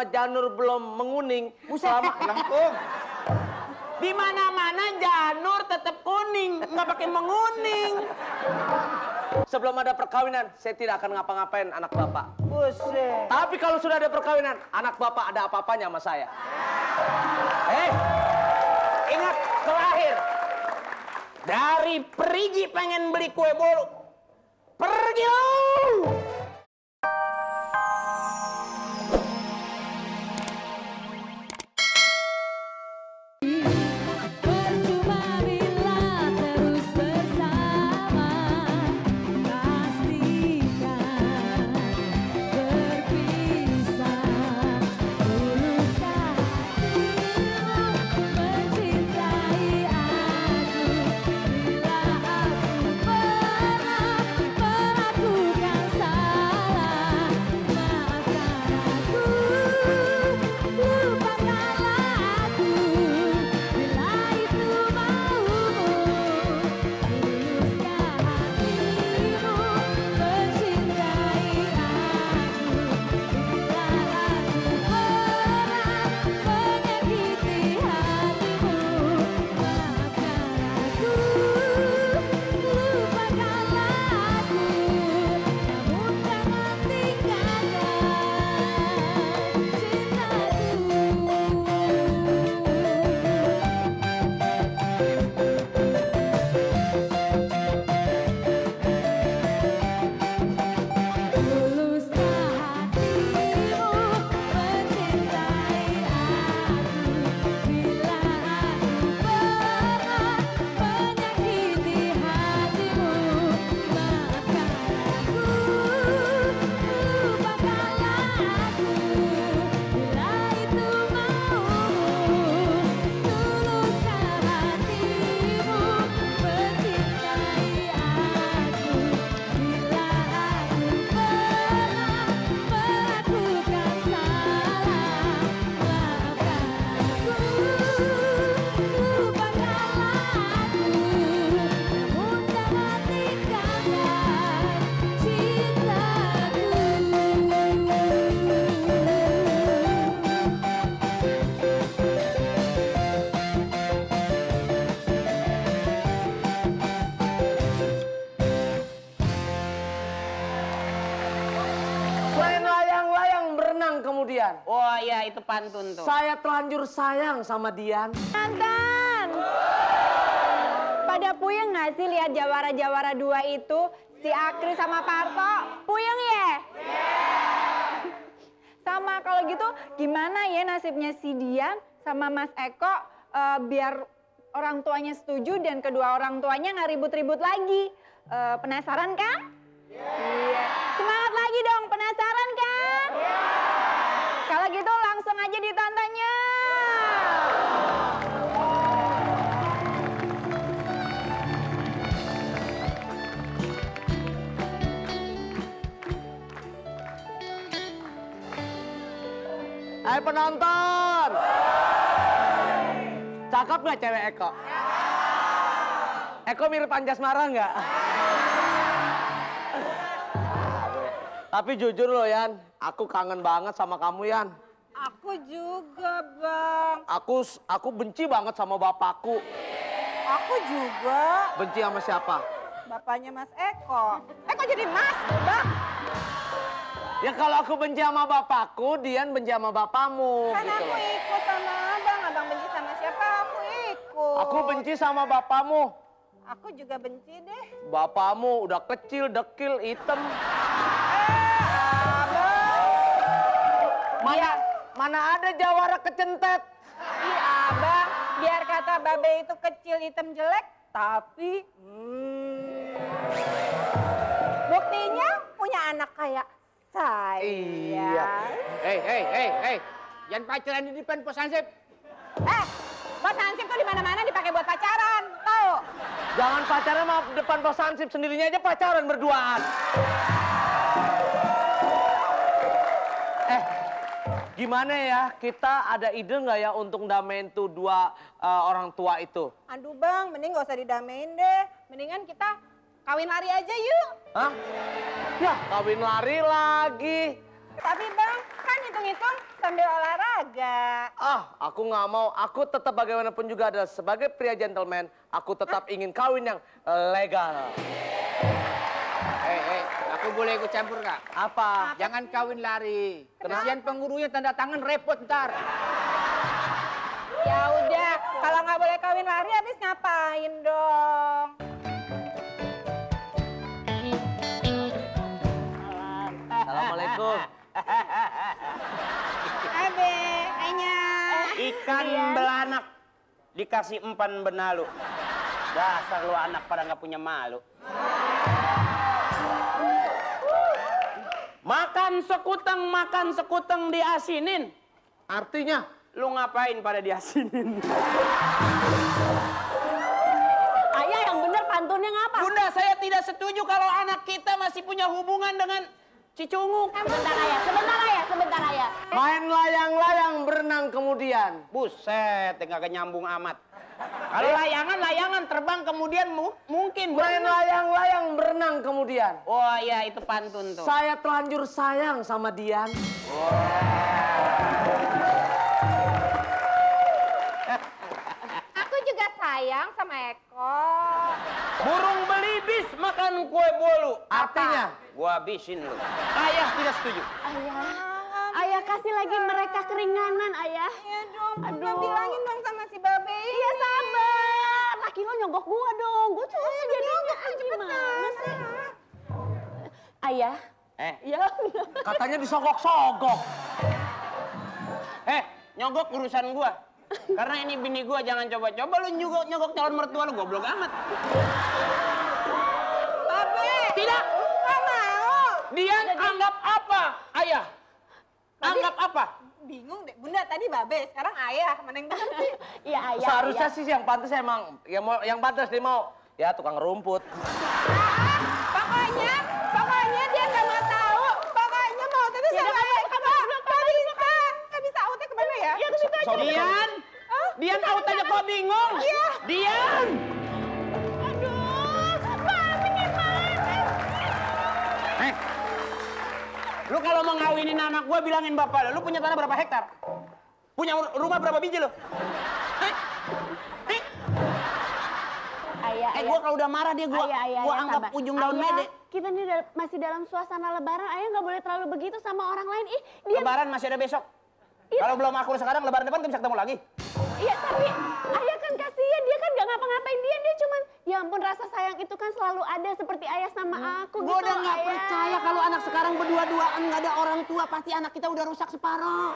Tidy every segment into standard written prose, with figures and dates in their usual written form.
selama janur belum menguning. Selama Lengkung. Di mana-mana janur tetap kuning, nggak pakai menguning. Sebelum ada perkawinan, saya tidak akan ngapa-ngapain anak bapak. Buset. Tapi kalau sudah ada perkawinan, anak bapak ada apa-apanya sama saya. Ingat terakhir. Dari perigi pengen beli kue bolu. Pergi lu! Percuma bila terus bersama, pastikan berpisah. Tuluskah hatimu mencintai aku bila aku pernah melakukan salah? Maafkan aku, lupakanlah aku bila itu maumu. Tuluskah hatimu mencintai aku bila aku pernah menyakiti hatimu? Maafkan aku, lupakanlah aku, namun jangan tinggalkan cintaku. Tuluskah hatimu mencintai aku bila aku pernah menyakiti hatimu? Maafkan aku, lupakanlah aku bila itu maumu. Tuluskah hatimu mencintai aku bila aku pernah melakukan salah? Maafkan aku, lupakanlah aku, namun jangan tinggalkan cintaku. Selain layang-layang berenang kemudian. Oh iya, itu pantun tuh. Saya telanjur sayang sama Dian. Mantan. Pada puyeng nggak sih lihat Jawara-Jawara 2 itu? Si Akri sama Parto. Puyeng ya? Sama kalau gitu gimana ya nasibnya si Dian sama Mas Eko biar orang tuanya setuju dan kedua orang tuanya nggak ribut-ribut lagi. Penasaran kan? Iya. Semangat lagi dong, penasaran kan? Kalau gitu langsung aja ditontonnya. Ayo penonton. Cakep nggak cewek Eko? Eko mirip Anjasmara nggak? Tapi jujur loh Yan, aku kangen banget sama kamu Yan. Aku juga, Bang. Aku benci banget sama bapakku. Aku juga. Benci sama siapa? Bapaknya Mas Eko. Eko jadi Mas, Bang. Ya kalau aku benci sama bapakku, Dian benci sama bapamu. Kan gitu aku loh. ikut sama Abang. Abang benci sama siapa, aku ikut. Aku benci sama bapamu. Aku juga benci deh. Bapamu udah kecil, dekil, hitam. Mana ada Jawara kecentet. Ih, Abang, biar kata Babe itu kecil, hitam, jelek, tapi buktinya punya anak kayak saya. Iya. Hei, jangan pacaran di depan Pos Hansip. Bos Hansip tuh di mana-mana dipakai buat pacaran, tahu? Jangan pacaran sama depan Bos Hansip, sendirinya aja pacaran berduaan. Gimana ya, kita ada ide nggak ya untuk damein tuh dua orang tua itu? Aduh Bang, mending gak usah didamein deh. Mendingan kita kawin lari aja yuk. Hah? Ya, kawin lari lagi. Tapi Bang, kan hitung-hitung sambil olahraga. Aku nggak mau. Aku tetap bagaimanapun juga adalah sebagai pria gentleman. Aku tetap ingin kawin yang legal. Aku boleh ikut campur nggak? Apa? Jangan kawin lari. Kasihan pengurunya tanda tangan repot ntar. Ya udah, kalau nggak boleh kawin lari, habis ngapain dong? Assalamualaikum. Abe, Anya. Ikan belanak dikasih empan benalu. Dasar lu anak pada nggak punya malu. Makan sekuteng diasinin. Artinya? Lu ngapain pada diasinin? Ayah yang bener pantunnya ngapa? Bunda, saya tidak setuju kalau anak kita masih punya hubungan dengan Cicungu. Sebentar ayah. Main layang-layang berenang kemudian. Buset, nggak nyambung amat. Kalau layangan terbang kemudian mungkin. Main layang-layang berenang kemudian. Oh iya, itu pantun tuh. Saya telanjur sayang sama Dian. Aku juga sayang sama Eko. Burung belibis makan kue bolu. Artinya? Gua habisin lu. Ayah tidak setuju. Ayah kasih lagi mereka keringanan, ayah. Iya dong, Aduh. bilangin dong sama si Babe. Iya sabar. Laki lo nyogok gua dong. Gua cuma jadinya gimana sih? Ayah. Ya. Katanya disogok-sogok. Nyogok urusan gua. Karena ini bini gua, jangan coba-coba lu nyogok calon mertua lu, goblok amat. Babe. Tidak. Nggak mau. Dia anggap apa, ayah? Anggap apa? Bingung deh, Bunda tadi Babe, sekarang Ayah. Mana yang bener sih? Iya, ayah. Seharusnya sih yang pantas emang yang pantas dia mau ya tukang rumput. Pokoknya dia nggak mau tahu. Pokoknya mau tapi sama Eko. Nggak bisa outnya kemana ya? Ya, ke situ aja. Dian out aja kok bingung. Iya. Dian. Aduh, Babe gimana? Lu kalau mau ngawinin anak gua bilangin bapak lu punya tanah berapa hektar? Punya rumah berapa biji lu? Ayah, Gua kalau udah marah dia gua Ayah, anggap sabar. ujung daun Ayah, mede. Kita ini masih dalam suasana lebaran, ayah nggak boleh terlalu begitu sama orang lain. Ih, dia... Lebaran masih ada besok. Iya. Kalau belum akur sekarang, lebaran depan kita bisa ketemu lagi. Iya, tapi ayah kan kasihan, dia kan nggak ngapa-ngapain dia cuman, ya ampun rasa sayang itu kan selalu ada seperti ayah sama aku Gua gitu, udah nggak ayah. percaya kalau anak sekarang berdua-duaan nggak ada orang tua, pasti anak kita udah rusak separoh.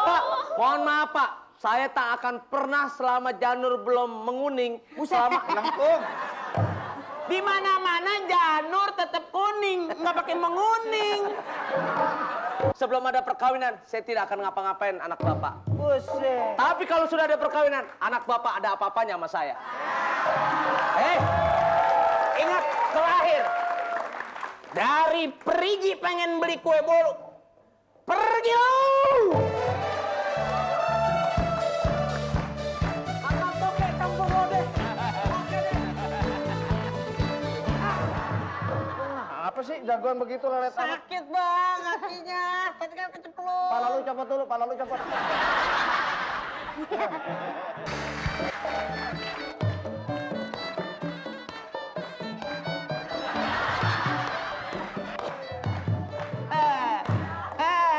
Pak, mohon maaf Pak. Saya tak akan pernah selama janur belum menguning. Selama Lempung. Di mana-mana janur tetap kuning, nggak pakai menguning. sebelum ada perkawinan, saya tidak akan ngapa-ngapain anak Bapak. Buset. Tapi kalau sudah ada perkawinan, anak Bapak ada apa-apanya sama saya. Ingat terakhir. Dari perigi pengen beli kue bolu. Pergi lu! Apa sih jagoan begitu lelet amat? Sakit bang kakinya, tadi kan keceplos. Pala lu copot dulu, pala lu copot.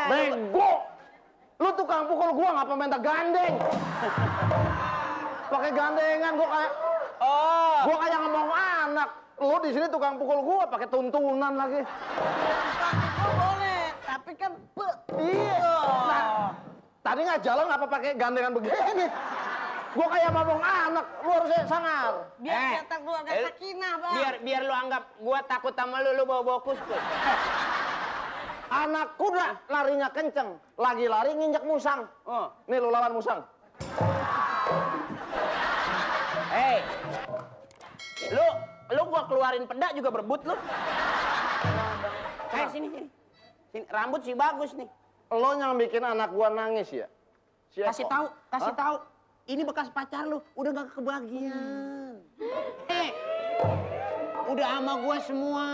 Bego! Lu tukang pukul gua ngapa minta gandeng? Pakai gandengan gua kayak gua kayak ngomong anak. Lu di sini tukang pukul gua pakai tuntunan lagi. Oh boleh, tapi kan Iya. Nah, tadi nggak jalan ngapa pakai gandengan begini? Gua kayak ngomong anak, lu harusnya sangar. biar kelihatan keluarga sakinah bang. Biar lu anggap gua takut sama lu bawa-bawa kuskus. Anak kuda larinya kenceng, lagi lari nginjak musang. Oh. Nih lu lawan musang. Lu gua keluarin peda juga berebut lu. Sini. Rambut sih bagus nih. Lo yang bikin anak gua nangis ya? Si Kasih Eko. tahu. Ini bekas pacar lu, udah gak kebagian. Udah sama gua semua.